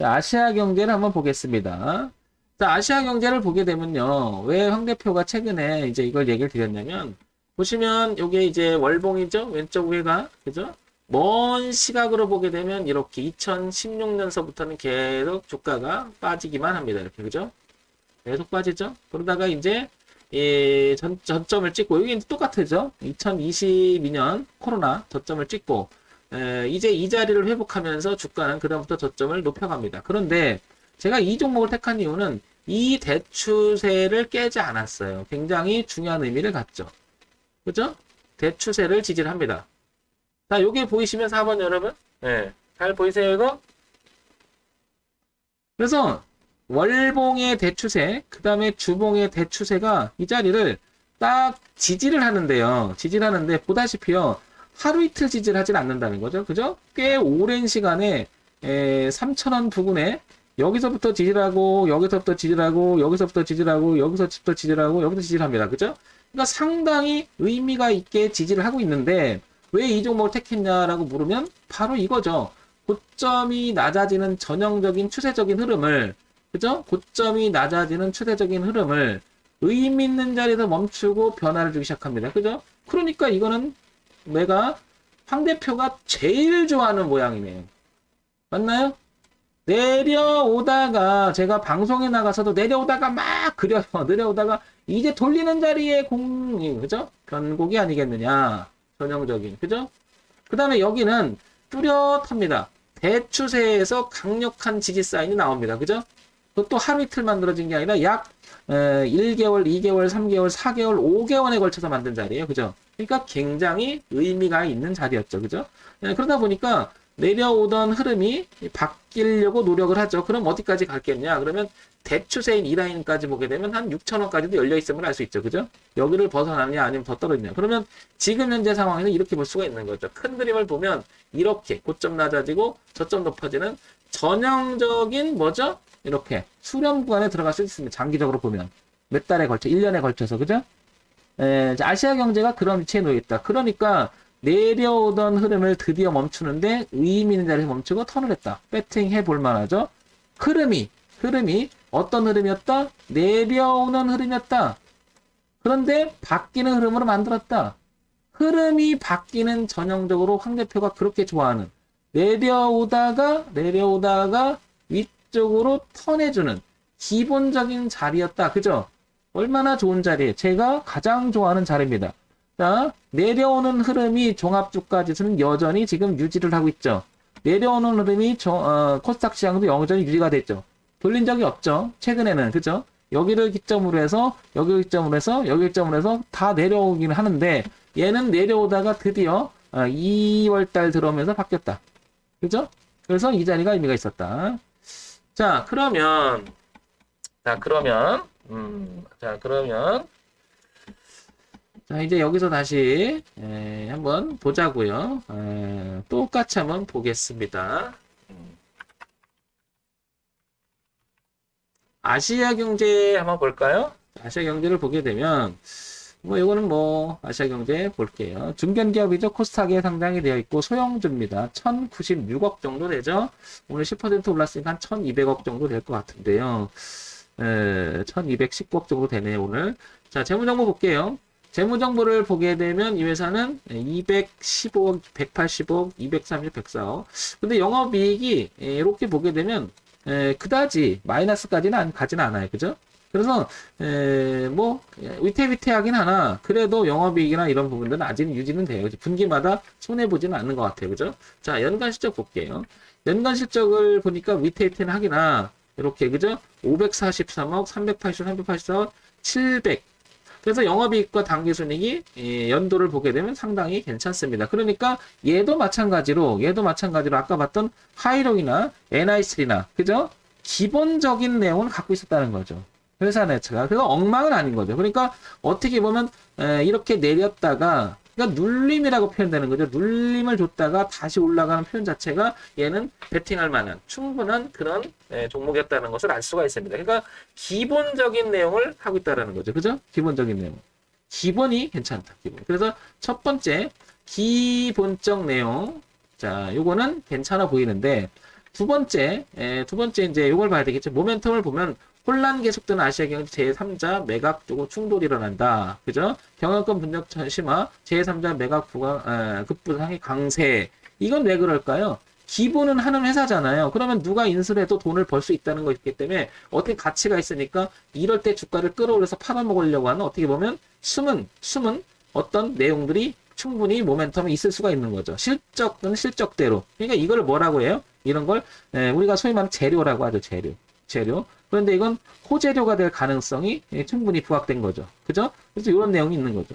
자, 아시아 경제를 한번 보겠습니다. 자, 아시아 경제를 보게 되면요. 왜 황 대표가 최근에 이제 이걸 얘기를 드렸냐면, 보시면 요게 이제 월봉이죠? 왼쪽 위가. 그죠? 먼 시각으로 보게 되면 이렇게 2016년서부터는 계속 주가가 빠지기만 합니다. 이렇게. 그죠? 계속 빠지죠? 그러다가 이제 이 저점을 찍고, 여기 똑같죠? 2022년 코로나 저점을 찍고, 이제 이 자리를 회복하면서 주가는 그다음부터 저점을 높여갑니다. 그런데 제가 이 종목을 택한 이유는 이 대추세를 깨지 않았어요. 굉장히 중요한 의미를 갖죠. 그죠? 대추세를 지지를 합니다. 자, 여기 보이시면 4번 여러분? 네. 잘 보이세요, 이거? 그래서 월봉의 대추세, 그 다음에 주봉의 대추세가 이 자리를 딱 지지를 하는데요. 지지를 하는데 보다시피요. 하루 이틀 지지를 하진 않는다는 거죠. 그죠? 꽤 오랜 시간에 3,000원 부근에 여기서부터 지지를 하고 여기서부터 지지를 하고 여기서부터 지지를 하고 여기서부터 지지를 하고 여기서 지지를 합니다. 그죠? 그러니까 상당히 의미가 있게 지지를 하고 있는데 왜 이 종목을 택했냐라고 물으면 바로 이거죠. 고점이 낮아지는 전형적인 추세적인 흐름을, 그죠? 고점이 낮아지는 추세적인 흐름을 의미 있는 자리에서 멈추고 변화를 주기 시작합니다. 그죠? 그러니까 이거는 내가 황 대표가 제일 좋아하는 모양이네요. 맞나요? 내려오다가 제가 방송에 나가서도 내려오다가 막 그려요. 내려오다가 이제 돌리는 자리에 그죠? 변곡이 아니겠느냐. 전형적인. 그죠? 그 다음에 여기는 뚜렷합니다. 대추세에서 강력한 지지 사인이 나옵니다. 그죠? 그것도 하루 이틀 만들어진 게 아니라 약 1개월, 2개월, 3개월, 4개월, 5개월에 걸쳐서 만든 자리예요. 그죠? 그러니까 굉장히 의미가 있는 자리였죠. 그죠? 그러다 보니까 내려오던 흐름이 바뀌려고 노력을 하죠. 그럼 어디까지 갔겠냐? 그러면 대추세인 이 라인까지 보게 되면 한 6,000원까지도 열려 있음을 알 수 있죠. 그죠? 여기를 벗어나느냐 아니면 더 떨어지냐. 그러면 지금 현재 상황에서 이렇게 볼 수가 있는 거죠. 큰 그림을 보면 이렇게 고점 낮아지고 저점 높아지는 전형적인 뭐죠? 이렇게 수렴 구간에 들어갈 수 있습니다. 장기적으로 보면. 몇 달에 걸쳐, 1년에 걸쳐서. 그죠? 아시아 경제가 그런 위치에 놓여 있다. 그러니까 내려오던 흐름을 드디어 멈추는데 의미 있는 자리에서 멈추고 턴을 했다. 배팅 해볼 만하죠. 흐름이 어떤 흐름이었다? 내려오는 흐름이었다. 그런데 바뀌는 흐름으로 만들었다. 흐름이 바뀌는 전형적으로 황 대표가 그렇게 좋아하는 내려오다가 위쪽으로 턴해주는 기본적인 자리였다. 그죠? 얼마나 좋은 자리에 제가 가장 좋아하는 자리입니다. 자, 내려오는 흐름이 종합주가지수는 여전히 지금 유지를 하고 있죠. 내려오는 흐름이 코스닥 시장도 여전히 유지가 됐죠. 돌린 적이 없죠. 최근에는. 그죠? 여기를 기점으로 해서 여기를 기점으로 해서 여기를 기점으로 해서 다 내려오긴 하는데 얘는 내려오다가 드디어 2월달 들어오면서 바뀌었다. 그죠? 그래서 이 자리가 의미가 있었다. 자, 그러면 자, 이제 여기서 다시 한번 보자고요. 똑같이 한번 보겠습니다. 아시아 경제 한번 볼까요? 아시아 경제를 보게 되면 이거는 아시아 경제 볼게요. 중견기업이죠. 코스닥에 상장이 되어 있고 소형주입니다. 1,096억 정도 되죠. 오늘 10% 올랐으니까 한 1,200억 정도 될 것 같은데요. 1,219억 정도 되네요, 오늘. 자, 재무정보 볼게요. 재무정보를 보게 되면 이 회사는 215억, 180억, 230, 104억. 근데 영업이익이 이렇게 보게 되면 그다지 마이너스까지는 가지는 않아요. 그죠? 그래서 위태위태하긴 하나 그래도 영업이익이나 이런 부분들은 아직은 유지는 돼요. 분기마다 손해보지는 않는 것 같아요. 그죠? 자, 연간 실적 볼게요. 연간 실적을 보니까 위태위태는 하기나 이렇게 그죠? 543억, 380, 384억, 700. 그래서 영업이익과 당기순이익이 연도를 보게 되면 상당히 괜찮습니다. 그러니까 얘도 마찬가지로 아까 봤던 하이롱이나 NI3나 그죠? 기본적인 내용을 갖고 있었다는 거죠. 회사 내체가. 그래서 엉망은 아닌 거죠. 그러니까 어떻게 보면 이렇게 내렸다가 그러니까 눌림이라고 표현되는 거죠. 눌림을 줬다가 다시 올라가는 표현 자체가 얘는 베팅할 만한 충분한 그런 종목이었다는 것을 알 수가 있습니다. 그러니까 기본적인 내용을 하고 있다는 거죠. 그죠? 기본적인 내용. 기본이 괜찮다. 기본. 그래서 첫 번째 기본적 내용. 자, 요거는 괜찮아 보이는데 두 번째 이제 이걸 봐야 되겠죠. 모멘텀을 보면 혼란 계속되는 아시아 경제 제3자 매각 쪽으로 충돌이 일어난다. 그죠? 경영권 분력 심화, 제3자 매각 급부상의 강세. 이건 왜 그럴까요? 기부는 하는 회사잖아요. 그러면 누가 인수를 해도 돈을 벌 수 있다는 거 있기 때문에 어떻게 가치가 있으니까 이럴 때 주가를 끌어올려서 팔아먹으려고 하는 어떻게 보면 숨은 어떤 내용들이 충분히 모멘텀이 있을 수가 있는 거죠. 실적은 실적대로. 그러니까 이걸 뭐라고 해요? 이런 걸 우리가 소위 말하는 재료라고 하죠. 재료. 그런데 이건 호재료가 될 가능성이 충분히 부각된 거죠. 그죠? 그래서 이런 내용이 있는 거죠.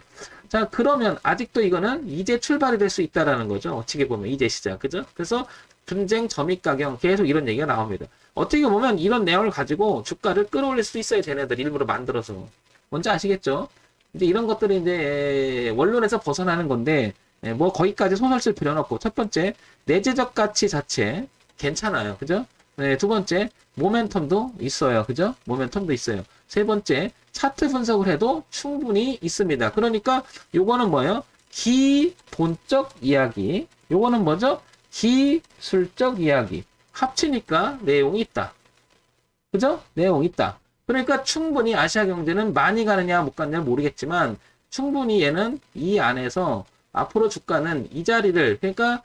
자, 그러면 아직도 이거는 이제 출발이 될 수 있다라는 거죠. 어떻게 보면 이제 시작. 그죠? 그래서 분쟁 점입 가격 계속 이런 얘기가 나옵니다. 어떻게 보면 이런 내용을 가지고 주가를 끌어올릴 수 있어요. 쟤네들 일부러 만들어서. 뭔지 아시겠죠? 이제 이런 것들이 이제 원론에서 벗어나는 건데 뭐 거기까지 소설 쓸 필요는 없고 첫 번째 내재적 가치 자체 괜찮아요. 그죠? 네, 두 번째 모멘텀도 있어요. 그죠? 모멘텀도 있어요. 세 번째 차트 분석을 해도 충분히 있습니다. 그러니까 요거는 뭐예요? 기본적 이야기. 요거는 뭐죠? 기술적 이야기. 합치니까 내용이 있다. 그죠? 내용이 있다. 그러니까 충분히 아시아 경제는 많이 가느냐 못 가느냐 모르겠지만 충분히 얘는 이 안에서 앞으로 주가는 이 자리를 그러니까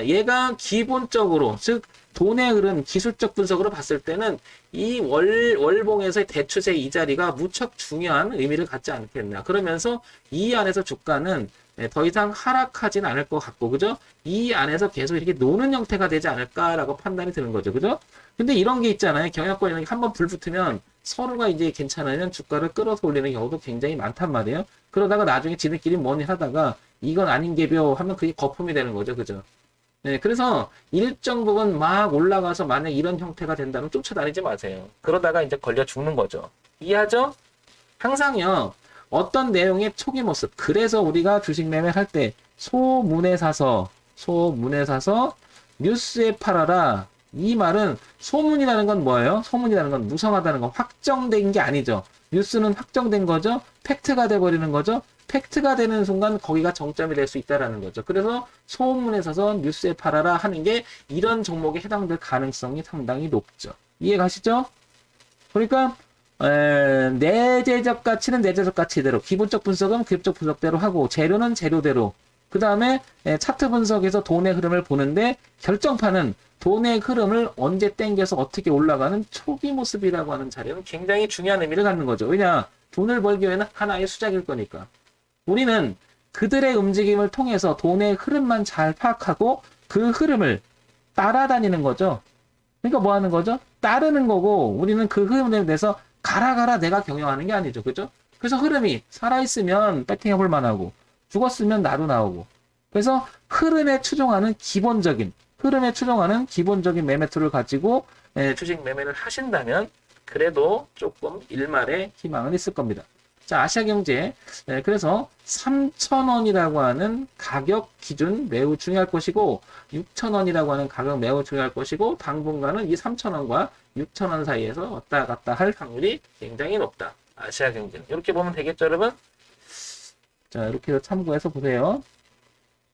얘가 기본적으로 즉 돈의 흐름 기술적 분석으로 봤을 때는 이 월봉에서의 대추세 이 자리가 무척 중요한 의미를 갖지 않겠나. 그러면서 이 안에서 주가는 더 이상 하락하진 않을 것 같고, 그죠? 이 안에서 계속 이렇게 노는 형태가 되지 않을까라고 판단이 드는 거죠. 그죠? 근데 이런 게 있잖아요. 경영권이 한번 불 붙으면 서로가 이제 괜찮으면 주가를 끌어서 올리는 경우도 굉장히 많단 말이에요. 그러다가 나중에 지들끼리 뭐니 하다가 이건 아닌 게벼 하면 그게 거품이 되는 거죠. 그죠? 네, 그래서 일정 부분 막 올라가서 만약 이런 형태가 된다면 쫓아다니지 마세요. 그러다가 이제 걸려 죽는 거죠. 이해하죠? 항상요, 어떤 내용의 초기 모습. 그래서 우리가 주식 매매를 할 때 소문에 사서 뉴스에 팔아라. 이 말은 소문이라는 건 뭐예요? 소문이라는 건 무성하다는 건 확정된 게 아니죠. 뉴스는 확정된 거죠. 팩트가 돼버리는 거죠. 팩트가 되는 순간 거기가 정점이 될 수 있다라는 거죠. 그래서 소문에 사서 뉴스에 팔아라 하는 게 이런 종목에 해당될 가능성이 상당히 높죠. 이해가시죠? 그러니까 내재적 가치는 내재적 가치대로, 기본적 분석은 기본적 분석대로 하고, 재료는 재료대로, 그 다음에 차트 분석에서 돈의 흐름을 보는데 결정판은 돈의 흐름을 언제 땡겨서 어떻게 올라가는 초기 모습이라고 하는 자리는 굉장히 중요한 의미를 갖는 거죠. 왜냐? 돈을 벌기 위해는 하나의 수작일 거니까. 우리는 그들의 움직임을 통해서 돈의 흐름만 잘 파악하고 그 흐름을 따라다니는 거죠. 그러니까 뭐 하는 거죠? 따르는 거고, 우리는 그 흐름에 대해서 가라 내가 경영하는 게 아니죠. 그죠? 그래서 흐름이 살아있으면 배팅해볼 만하고, 죽었으면 나도 나오고. 그래서 흐름에 추종하는 기본적인 매매 툴을 가지고 주식 매매를 하신다면 그래도 조금 일말의 희망은 있을 겁니다. 자, 아시아경제. 그래서 3,000원이라고 하는 가격 기준 매우 중요할 것이고, 6,000원이라고 하는 가격 매우 중요할 것이고, 당분간은 이 3,000원과 6,000원 사이에서 왔다 갔다 할 확률이 굉장히 높다. 아시아경제. 이렇게 보면 되겠죠, 여러분? 자, 이렇게 참고해서 보세요.